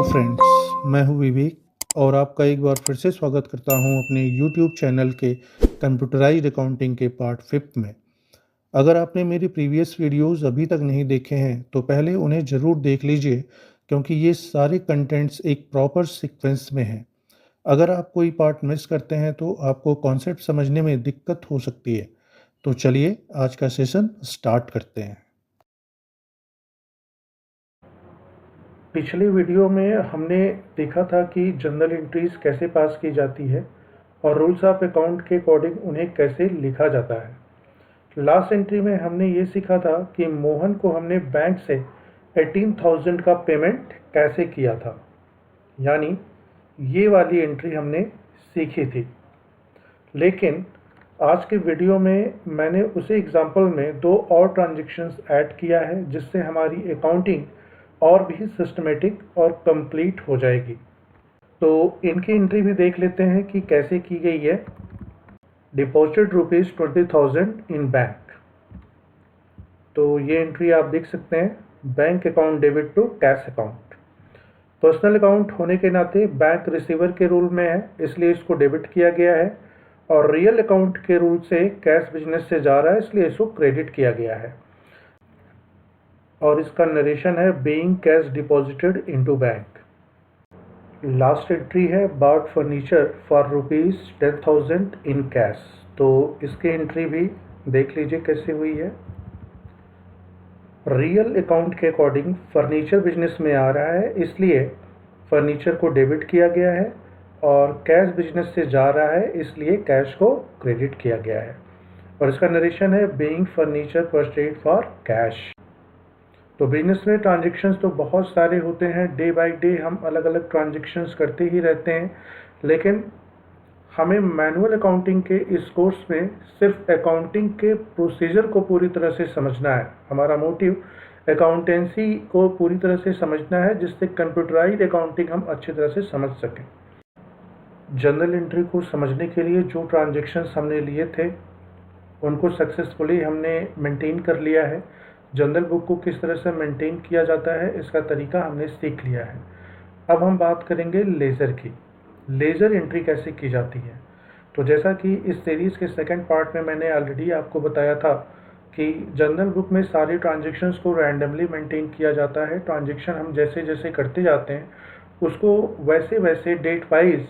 Friends, मैं हूं विवेक और आपका एक बार फिर से स्वागत करता हूं अपने यूट्यूब चैनल के कंप्यूटराइज्ड अकाउंटिंग के पार्ट 5 में। अगर आपने मेरी प्रीवियस वीडियोस अभी तक नहीं देखे हैं तो पहले उन्हें ज़रूर देख लीजिए, क्योंकि ये सारे कंटेंट्स एक प्रॉपर सीक्वेंस में हैं। अगर आप कोई पार्ट मिस करते हैं तो आपको कॉन्सेप्ट समझने में दिक्कत हो सकती है। तो चलिए आज का सेशन स्टार्ट करते हैं। पिछले वीडियो में हमने देखा था कि जर्नल एंट्रीज कैसे पास की जाती है और रूल्स ऑफ अकाउंट के अकॉर्डिंग उन्हें कैसे लिखा जाता है। लास्ट एंट्री में हमने ये सीखा था कि मोहन को हमने बैंक से 18,000 का पेमेंट कैसे किया था, यानी ये वाली एंट्री हमने सीखी थी। लेकिन आज के वीडियो में मैंने उसी एग्जाम्पल में 2 और ट्रांजेक्शन्स ऐड किया है, जिससे हमारी अकाउंटिंग और भी सिस्टमेटिक और कंप्लीट हो जाएगी। तो इनकी एंट्री भी देख लेते हैं कि कैसे की गई है। Deposited ₹20,000 in bank. तो ये एंट्री आप देख सकते हैं, bank account debit to cash account. Personal account होने के नाते बैंक रिसीवर के रूल में है, इसलिए इसको डेबिट किया गया है, और रियल अकाउंट के रूल से कैश बिजनेस से जा रहा है, इसलिए इसको क्रेडिट किया गया है। और इसका नरेशन है being cash deposited into bank. Last entry है bought furniture for ₹10,000 in cash. तो इसकी एंट्री भी देख लीजिए कैसे हुई है। रियल अकाउंट के अकॉर्डिंग फर्नीचर बिजनेस में आ रहा है, इसलिए फर्नीचर को डेबिट किया गया है, और कैश बिजनेस से जा रहा है, इसलिए कैश को क्रेडिट किया गया है। और इसका नरेशन है being furniture purchased for cash. तो बिजनेस में ट्रांजेक्शन्स तो बहुत सारे होते हैं, डे बाय डे हम अलग अलग ट्रांजेक्शन्स करते ही रहते हैं, लेकिन हमें मैनुअल अकाउंटिंग के इस कोर्स में सिर्फ अकाउंटिंग के प्रोसीजर को पूरी तरह से समझना है। हमारा मोटिव अकाउंटेंसी को पूरी तरह से समझना है, जिससे कंप्यूटराइज्ड अकाउंटिंग हम अच्छी तरह से समझ सकें। जर्नल एंट्री को समझने के लिए जो ट्रांजेक्शन्स हमने लिए थे उनको सक्सेसफुली हमने मेंटेन कर लिया है। जर्नल बुक को किस तरह से मेंटेन किया जाता है, इसका तरीका हमने सीख लिया है। अब हम बात करेंगे लेज़र की। लेज़र एंट्री कैसे की जाती है। तो जैसा कि इस सीरीज़ के सेकंड पार्ट में मैंने ऑलरेडी आपको बताया था कि जर्नल बुक में सारे ट्रांजेक्शन्स को रैंडमली मेंटेन किया जाता है। ट्रांजेक्शन हम जैसे जैसे करते जाते हैं उसको वैसे वैसे डेट वाइज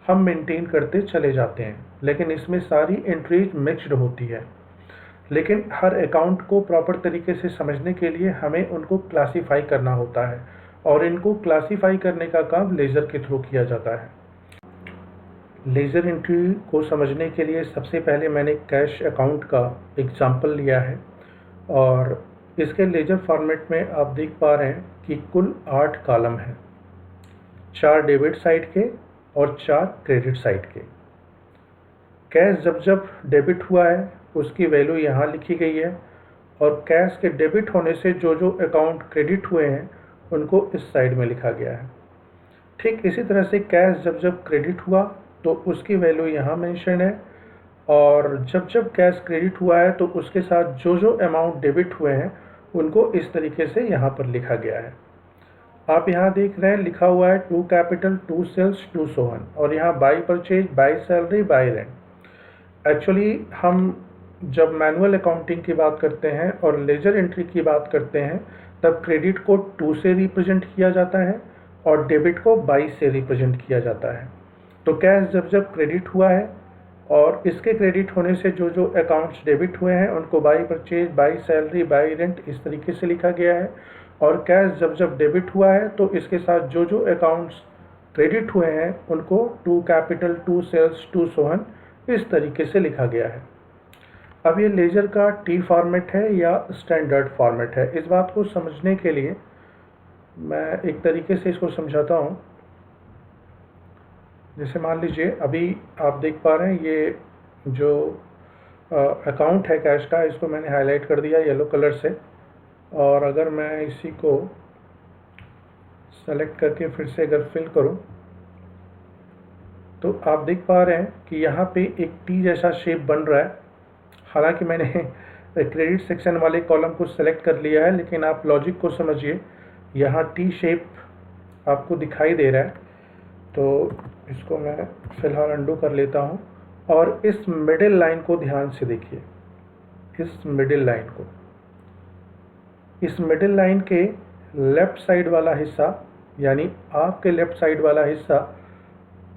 हम मेंटेन करते चले जाते हैं, लेकिन इसमें सारी एंट्रीज मिक्स्ड होती है। लेकिन हर अकाउंट को प्रॉपर तरीके से समझने के लिए हमें उनको क्लासीफाई करना होता है, और इनको क्लासीफाई करने का काम लेज़र के थ्रू किया जाता है। लेज़र एंट्री को समझने के लिए सबसे पहले मैंने कैश अकाउंट का एग्जाम्पल लिया है, और इसके लेज़र फॉर्मेट में आप देख पा रहे हैं कि कुल 8 कॉलम हैं, 4 डेबिट साइड के और 4 क्रेडिट साइड के। कैश जब जब डेबिट हुआ है उसकी वैल्यू यहाँ लिखी गई है, और कैश के डेबिट होने से जो जो अकाउंट क्रेडिट हुए हैं उनको इस साइड में लिखा गया है। ठीक इसी तरह से कैश जब जब क्रेडिट हुआ तो उसकी वैल्यू यहाँ मेंशन है, और जब जब कैश क्रेडिट हुआ है तो उसके साथ जो जो अमाउंट डेबिट हुए हैं उनको इस तरीके से यहाँ पर लिखा गया है। आप यहाँ देख रहे हैं लिखा हुआ है 2 कैपिटल 2 सेल्स 2 सोहन, और यहाँ by purchase, by salary, by rent. Actually हम जब मैनुअल अकाउंटिंग की बात करते हैं और लेजर एंट्री की बात करते हैं तब क्रेडिट को 2 से रिप्रेजेंट किया जाता है और डेबिट को 22 से रिप्रेजेंट किया जाता है। तो कैश जब जब क्रेडिट हुआ है और इसके क्रेडिट होने से जो जो अकाउंट्स डेबिट हुए हैं उनको by purchase, by salary, by rent इस तरीके से लिखा गया है, और कैश जब जब डेबिट हुआ है तो इसके साथ जो जो अकाउंट्स क्रेडिट हुए हैं उनको 2 कैपिटल 2 सेल्स 2 सोहन इस तरीके से लिखा गया है। अब ये लेजर का टी फॉर्मेट है या स्टैंडर्ड फॉर्मेट है, इस बात को समझने के लिए मैं एक तरीके से इसको समझाता हूँ। जैसे मान लीजिए अभी आप देख पा रहे हैं ये जो अकाउंट है कैश का, इसको मैंने हाईलाइट कर दिया येलो कलर से, और अगर मैं इसी को सेलेक्ट करके फिर से अगर फिल करूं तो आप देख पा रहे हैं कि यहाँ पे एक टी जैसा शेप बन रहा है। हालांकि मैंने क्रेडिट सेक्शन वाले कॉलम को सेलेक्ट कर लिया है, लेकिन आप लॉजिक को समझिए। यहाँ टी शेप आपको दिखाई दे रहा है, तो इसको मैं फ़िलहाल अंडू कर लेता हूँ। और इस मिडिल लाइन को ध्यान से देखिए, इस मिडिल लाइन को, इस मिडिल लाइन के लेफ़्ट साइड वाला हिस्सा, यानी आपके लेफ़्ट साइड वाला हिस्सा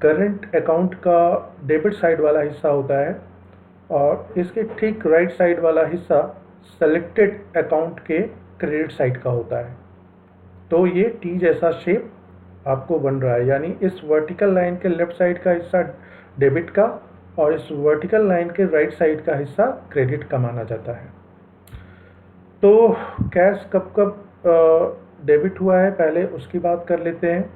करंट अकाउंट का डेबिट साइड वाला हिस्सा होता है, और इसके ठीक राइट साइड वाला हिस्सा सेलेक्टेड अकाउंट के क्रेडिट साइड का होता है। तो ये टी जैसा शेप आपको बन रहा है, यानी इस वर्टिकल लाइन के लेफ़्ट साइड का हिस्सा डेबिट का और इस वर्टिकल लाइन के राइट साइड का हिस्सा क्रेडिट का माना जाता है। तो कैश कब कब डेबिट हुआ है, पहले उसकी बात कर लेते हैं।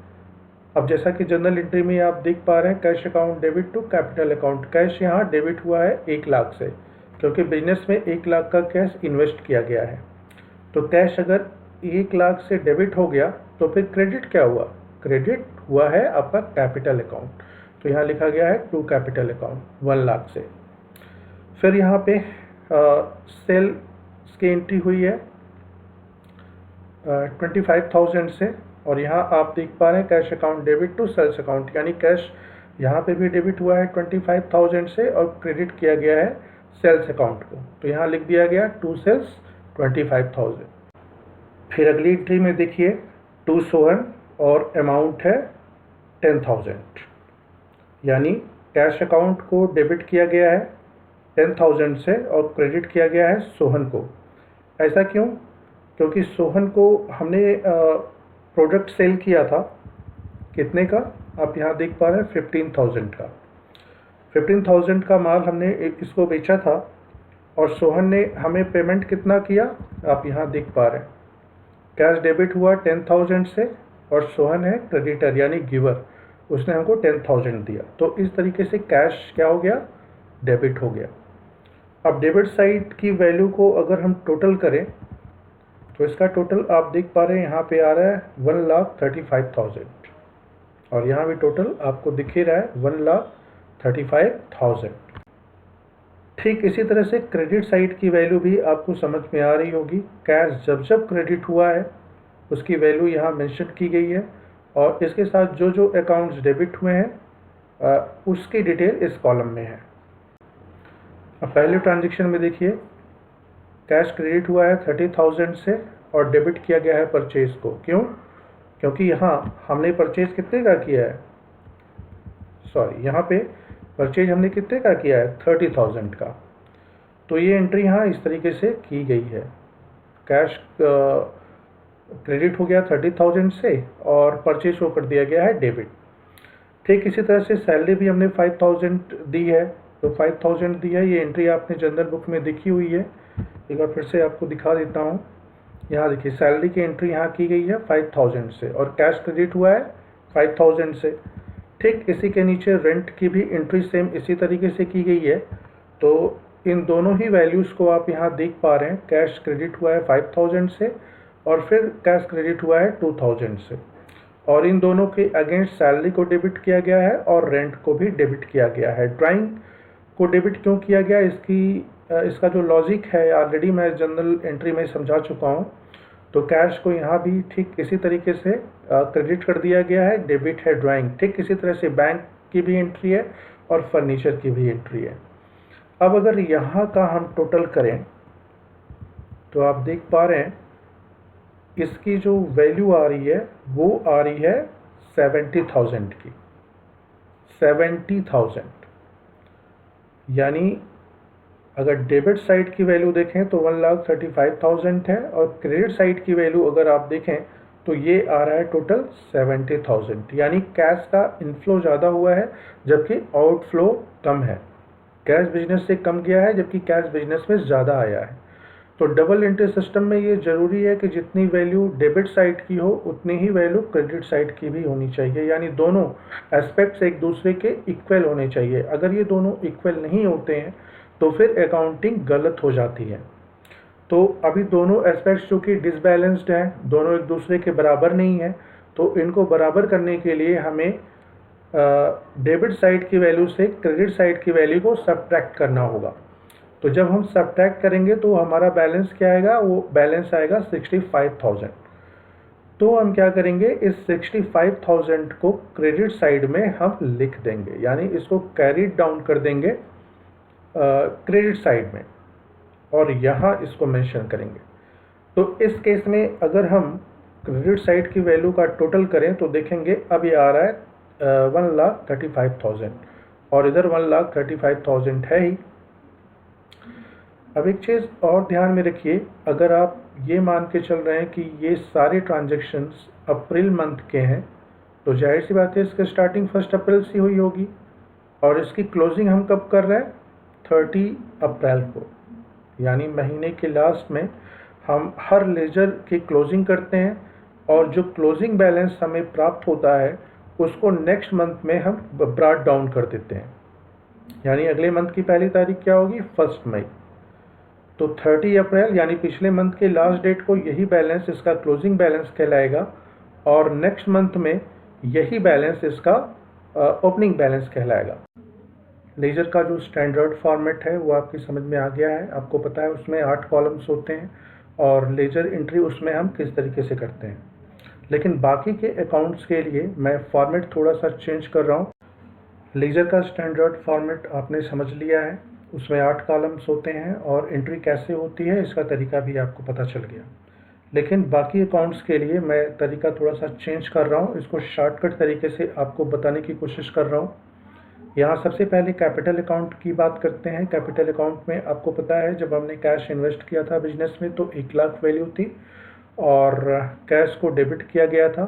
अब जैसा कि जनरल एंट्री में आप देख पा रहे हैं, cash account debit to capital account. Cash यहाँ डेबिट हुआ है 1 लाख से, क्योंकि बिजनेस में 1 लाख का कैश इन्वेस्ट किया गया है। तो कैश अगर 1 लाख से डेबिट हो गया तो फिर क्रेडिट क्या हुआ? क्रेडिट हुआ है आपका कैपिटल अकाउंट। तो यहाँ लिखा गया है टू कैपिटल अकाउंट 1 लाख से। फिर यहाँ पे सेल्स की एंट्री हुई है 25,000 से, और यहाँ आप देख पा रहे हैं cash account debit to sales account, यानी कैश यहाँ पे भी डेबिट हुआ है 25,000 से और क्रेडिट किया गया है सेल्स अकाउंट को। तो यहाँ लिख दिया गया टू सेल्स 25,000। फिर अगली एंट्री में देखिए टू सोहन और अमाउंट है 10,000, यानी कैश अकाउंट को डेबिट किया गया है 10,000 से और क्रेडिट किया गया है सोहन को। ऐसा क्यों? क्योंकि सोहन को हमने प्रोडक्ट सेल किया था, कितने का आप यहाँ देख पा रहे हैं 15,000 का। 15,000 का माल हमने इसको बेचा था और सोहन ने हमें पेमेंट कितना किया आप यहाँ देख पा रहे हैं। कैश डेबिट हुआ 10,000 से और सोहन है क्रेडिटर यानी गिवर, उसने हमको 10,000 दिया। तो इस तरीके से कैश क्या हो गया? डेबिट हो गया। अब डेबिट साइड की वैल्यू को अगर हम टोटल करें तो इसका टोटल आप देख पा रहे हैं यहाँ पे आ रहा है 1,35,000, और यहाँ भी टोटल आपको दिख ही रहा है 1,35,000। ठीक इसी तरह से क्रेडिट साइड की वैल्यू भी आपको समझ में आ रही होगी। कैश जब जब क्रेडिट हुआ है उसकी वैल्यू यहाँ मेंशन की गई है, और इसके साथ जो जो अकाउंट्स डेबिट हुए हैं उसकी डिटेल इस कॉलम में है। अब पहले ट्रांजेक्शन में देखिए कैश क्रेडिट हुआ है 30,000 से और डेबिट किया गया है परचेज को। क्यों? क्योंकि यहाँ हमने परचेज कितने का किया है, यहाँ पे परचेज हमने कितने का किया है 30,000 का। तो ये एंट्री यहाँ इस तरीके से की गई है, कैश क्रेडिट हो गया 30,000 से और परचेज को कर दिया गया है डेबिट। ठीक इसी तरह से सैलरी भी हमने 5,000 दी है, तो 5,000 दी है, ये एंट्री आपने जनरल बुक में दिखी हुई है। एक बार फिर से आपको दिखा देता हूँ। यहाँ देखिए सैलरी की एंट्री यहाँ की गई है 5,000 से और कैश क्रेडिट हुआ है 5,000 से। ठीक इसी के नीचे रेंट की भी एंट्री सेम इसी तरीके से की गई है। तो इन दोनों ही वैल्यूज़ को आप यहाँ देख पा रहे हैं, कैश क्रेडिट हुआ है 5,000 से और फिर कैश क्रेडिट हुआ है 2,000 से, और इन दोनों के अगेंस्ट सैलरी को डेबिट किया गया है और रेंट को भी डेबिट किया गया है। ड्राइंग को डेबिट क्यों किया गया, इसका जो लॉजिक है ऑलरेडी मैं जनरल एंट्री में समझा चुका हूँ। तो कैश को यहाँ भी ठीक इसी तरीके से क्रेडिट कर दिया गया है, डेबिट है ड्राइंग। ठीक इसी तरह से बैंक की भी एंट्री है और फर्नीचर की भी एंट्री है। अब अगर यहाँ का हम टोटल करें तो आप देख पा रहे हैं इसकी जो वैल्यू आ रही है वो आ रही है 70,000 की, 70,000। यानी अगर डेबिट साइड की वैल्यू देखें तो 1,35,000 है और क्रेडिट साइड की वैल्यू अगर आप देखें तो ये आ रहा है टोटल 70,000। यानी कैश का इनफ्लो ज़्यादा हुआ है जबकि आउटफ्लो कम है। कैश बिजनेस से कम गया है जबकि कैश बिजनेस में ज़्यादा आया है। तो डबल एंट्री सिस्टम में ये ज़रूरी है कि जितनी वैल्यू डेबिट साइड की हो उतनी ही वैल्यू क्रेडिट साइड की भी होनी चाहिए, यानी दोनों एस्पेक्ट्स एक दूसरे के इक्वल होने चाहिए। अगर ये दोनों इक्वल नहीं होते हैं तो फिर अकाउंटिंग गलत हो जाती है। तो अभी दोनों एस्पेक्ट्स जो कि डिसबैलेंस्ड हैं, दोनों एक दूसरे के बराबर नहीं हैं, तो इनको बराबर करने के लिए हमें डेबिट साइड की वैल्यू से क्रेडिट साइड की वैल्यू को सब्ट्रैक्ट करना होगा। तो जब हम सब्ट्रैक्ट करेंगे तो हमारा बैलेंस क्या आएगा, वो बैलेंस आएगा 65,000। तो हम क्या करेंगे, इस 65,000 को क्रेडिट साइड में हम लिख देंगे, यानी इसको कैरी डाउन कर देंगे क्रेडिट साइड में, और यहाँ इसको मेंशन करेंगे। तो इस केस में अगर हम क्रेडिट साइड की वैल्यू का टोटल करें तो देखेंगे अब ये आ रहा है 1,35,000, और इधर 1,35,000 है ही। अब एक चीज़ और ध्यान में रखिए, अगर आप ये मान के चल रहे हैं कि ये सारे ट्रांजैक्शंस अप्रैल मंथ के हैं, तो जाहिर सी बात है इसकी स्टार्टिंग 1 अप्रैल से हुई होगी, और इसकी क्लोजिंग हम कब कर रहे हैं, 30 अप्रैल को, यानी महीने के लास्ट में हम हर लेजर की क्लोजिंग करते हैं, और जो क्लोजिंग बैलेंस हमें प्राप्त होता है उसको नेक्स्ट मंथ में हम ब्रॉट डाउन कर देते हैं, यानी अगले मंथ की पहली तारीख क्या होगी, 1 मई। तो 30 अप्रैल यानी पिछले मंथ के लास्ट डेट को यही बैलेंस इसका क्लोजिंग बैलेंस कहलाएगा, और नेक्स्ट मंथ में यही बैलेंस इसका ओपनिंग बैलेंस कहलाएगा। लेजर का जो स्टैंडर्ड फॉर्मेट है वो आपकी समझ में आ गया है, आपको पता है उसमें 8 कॉलम्स होते हैं, और लेजर एंट्री उसमें हम किस तरीके से करते हैं। लेकिन बाकी के अकाउंट्स के लिए मैं फॉर्मेट थोड़ा सा चेंज कर रहा हूँ। लेजर का स्टैंडर्ड फॉर्मेट आपने समझ लिया है, उसमें 8 कॉलम्स होते हैं, और एंट्री कैसे होती है इसका तरीका भी आपको पता चल गया। लेकिन बाकी अकाउंट्स के लिए मैं तरीका थोड़ा सा चेंज कर रहा हूँ, इसको शॉर्टकट तरीके से आपको बताने की कोशिश कर रहा हूँ। यहाँ सबसे पहले कैपिटल अकाउंट की बात करते हैं। कैपिटल अकाउंट में आपको पता है जब हमने कैश इन्वेस्ट किया था बिजनेस में तो 1 लाख वैल्यू थी, और कैश को डेबिट किया गया था,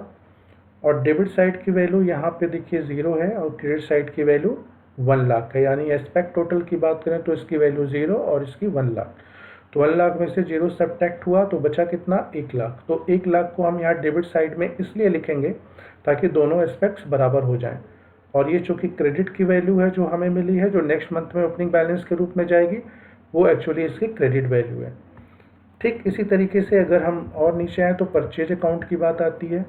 और डेबिट साइड की वैल्यू यहाँ पे देखिए 0 है, और क्रेडिट साइड की वैल्यू 1 लाख है, यानी एस्पेक्ट टोटल की बात करें तो इसकी वैल्यू 0 और इसकी 1 लाख। तो 1 लाख में से 0 सब्ट्रैक्ट हुआ तो बचा कितना, 1 लाख। तो 1 लाख को हम यहाँ डेबिट साइड में इसलिए लिखेंगे ताकि दोनों एस्पेक्ट्स बराबर हो जाएं, और ये चूँकि क्रेडिट की वैल्यू है जो हमें मिली है, जो नेक्स्ट मंथ में ओपनिंग बैलेंस के रूप में जाएगी, वो एक्चुअली इसकी क्रेडिट वैल्यू है। ठीक इसी तरीके से अगर हम और नीचे आएँ तो परचेज अकाउंट की बात आती है।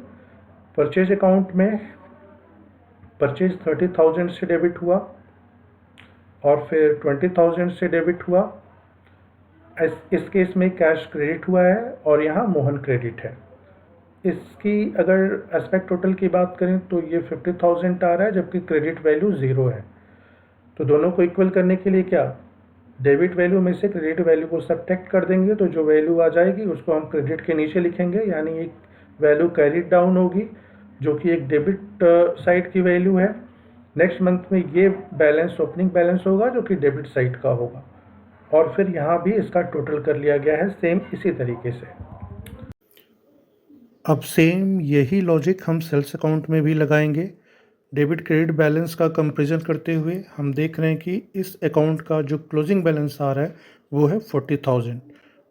परचेज अकाउंट में परचेज 30,000 से डेबिट हुआ, और फिर 20,000 से डेबिट हुआ। इस केस में कैश क्रेडिट हुआ है, और यहाँ मोहन क्रेडिट है। इसकी अगर एस्पेक्ट टोटल की बात करें तो ये 50,000 आ रहा है, जबकि क्रेडिट वैल्यू 0 है। तो दोनों को इक्वल करने के लिए क्या, डेबिट वैल्यू में से क्रेडिट वैल्यू को सब्ट्रैक्ट कर देंगे, तो जो वैल्यू आ जाएगी उसको हम क्रेडिट के नीचे लिखेंगे, यानी एक वैल्यू कैरीड डाउन होगी जो कि एक डेबिट साइड की वैल्यू है। नेक्स्ट मंथ में ये बैलेंस ओपनिंग बैलेंस होगा जो कि डेबिट साइड का होगा, और फिर यहाँ भी इसका टोटल कर लिया गया है सेम इसी तरीके से। अब सेम यही लॉजिक हम सेल्स अकाउंट में भी लगाएंगे। डेबिट क्रेडिट बैलेंस का कंपैरिजन करते हुए हम देख रहे हैं कि इस अकाउंट का जो क्लोजिंग बैलेंस आ रहा है वो है 40,000,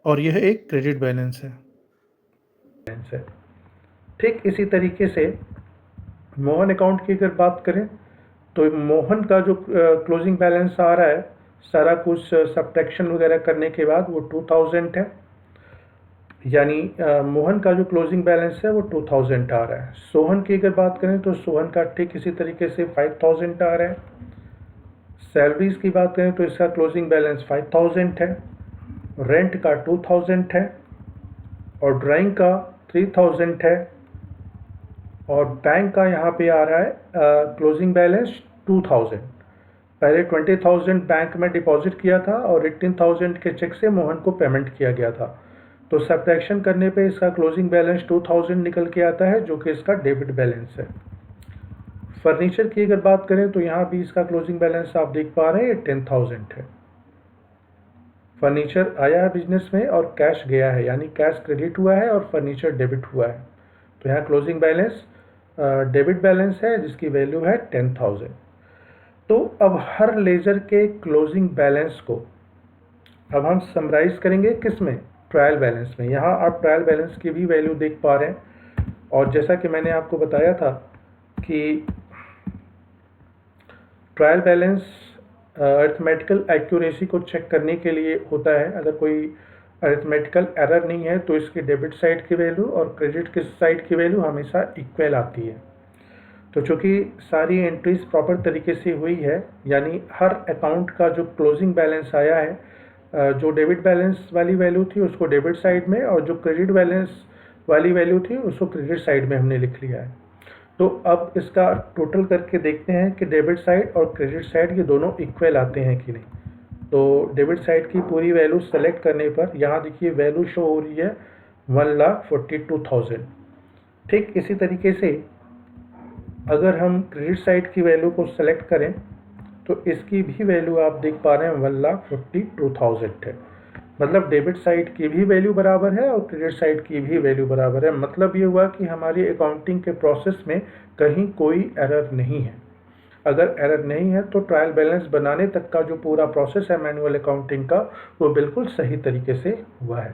और यह एक क्रेडिट बैलेंस है। ठीक इसी तरीके से मोहन अकाउंट की अगर बात करें तो मोहन का जो क्लोजिंग बैलेंस आ रहा है, सारा कुछ सब्ट्रैक्शन वगैरह करने के बाद वो 2,000 है, यानी मोहन का जो क्लोजिंग बैलेंस है वो 2,000 आ रहा है। सोहन की अगर बात करें तो सोहन का ठीक इसी तरीके से 5,000 आ रहा है। सैलरीज की बात करें तो इसका क्लोजिंग बैलेंस 5,000 है, रेंट का 2,000 है, और ड्राइंग का 3,000 है, और बैंक का यहाँ पे आ रहा है क्लोजिंग बैलेंस 2,000। पहले 20,000 बैंक में डिपॉजिट किया था, और 18,000 के चेक से मोहन को पेमेंट किया गया था, तो सब्ट्रैक्शन करने पे इसका क्लोजिंग बैलेंस 2,000 निकल के आता है, जो कि इसका डेबिट बैलेंस है। फर्नीचर की अगर बात करें तो यहाँ भी इसका क्लोजिंग बैलेंस आप देख पा रहे हैं 10,000 है। फर्नीचर आया है बिजनेस में और कैश गया है, यानी कैश क्रेडिट हुआ है और फर्नीचर डेबिट हुआ है, तो यहाँ क्लोजिंग बैलेंस डेबिट बैलेंस है जिसकी वैल्यू है 10,000। तो अब हर लेजर के क्लोजिंग बैलेंस को अब हम समराइज करेंगे किस में, ट्रायल बैलेंस में। यहाँ आप ट्रायल बैलेंस की भी वैल्यू देख पा रहे हैं, और जैसा कि मैंने आपको बताया था कि ट्रायल बैलेंस अरिथमेटिकल एक्यूरेसी को चेक करने के लिए होता है। अगर कोई अरिथमेटिकल एरर नहीं है तो इसकी डेबिट साइड की वैल्यू और क्रेडिट की साइड की वैल्यू हमेशा इक्वल आती है। तो चूँकि सारी एंट्रीज प्रॉपर तरीके से हुई है, यानी हर अकाउंट का जो क्लोजिंग बैलेंस आया है, जो डेबिट बैलेंस वाली वैल्यू थी उसको डेबिट साइड में, और जो क्रेडिट बैलेंस वाली वैल्यू थी उसको क्रेडिट साइड में हमने लिख लिया है। तो अब इसका टोटल करके देखते हैं कि डेबिट साइड और क्रेडिट साइड ये दोनों इक्वल आते हैं कि नहीं। तो डेबिट साइड की पूरी वैल्यू सेलेक्ट करने पर यहाँ देखिए वैल्यू शो हो रही है 1,42,000। ठीक इसी तरीके से अगर हम क्रेडिट साइड की वैल्यू को सेलेक्ट करें तो इसकी भी वैल्यू आप देख पा रहे हैं 1,42,000 है। मतलब डेबिट साइड की भी वैल्यू बराबर है और क्रेडिट साइड की भी वैल्यू बराबर है। मतलब ये हुआ कि हमारी अकाउंटिंग के प्रोसेस में कहीं कोई एरर नहीं है। अगर एरर नहीं है तो ट्रायल बैलेंस बनाने तक का जो पूरा प्रोसेस है मैनुअल अकाउंटिंग का वो बिल्कुल सही तरीके से हुआ है।